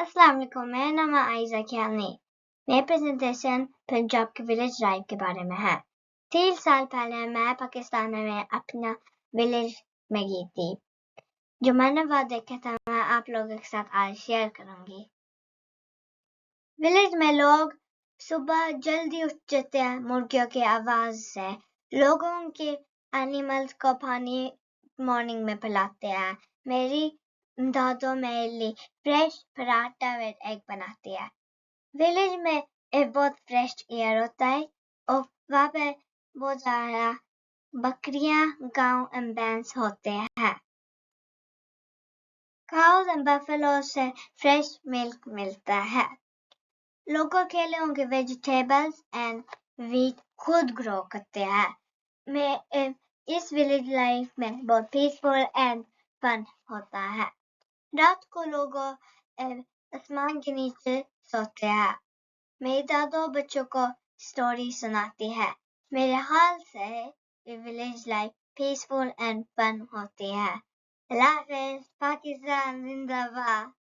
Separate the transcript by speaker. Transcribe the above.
Speaker 1: अस्सलाम वालेकुम, मेरा नाम है आइज़ा ख्यालनी। मेरी प्रेजेंटेशन पंजाब के विलेज लाइफ के बारे में है। 3 साल पहले मैं पाकिस्तान में अपना विलेज में गई थी। जो मैंने वहाँ देखा था मैं आप लोगों के साथ आज शेयर करूंगी। विलेज में लोग सुबह जल्दी उठ जाते हैं मुर्गियों की आवाज से। लोगों के एनिमल्स को पानी मॉर्निंग में पिलाते हैं। मेरी दादो मेरे लिए फ्रेश पराठा विद एग बनाती है। विलेज में एक बहुत फ्रेश एयर होता है और वहाँ पे बहुत ज़्यादा बकरियां, गांव एंड बैंस होते हैं। काउस एंड बफेलो से फ्रेश मिल्क मिलता है। लोगों के लिए उनके वेजिटेबल्स एंड वीट खुद ग्रो करते हैं। मैं इस विलेज लाइफ में बहुत पीसफुल एंड फन होता है। रात को लोग आसमान के नीचे सोते हैं। मेरी दादो बच्चों को स्टोरी सुनाती है। मेरे हाल से village life peaceful and fun होती है। अल्लाह हाफ़िज़, पाकिस्तान जिंदाबाद।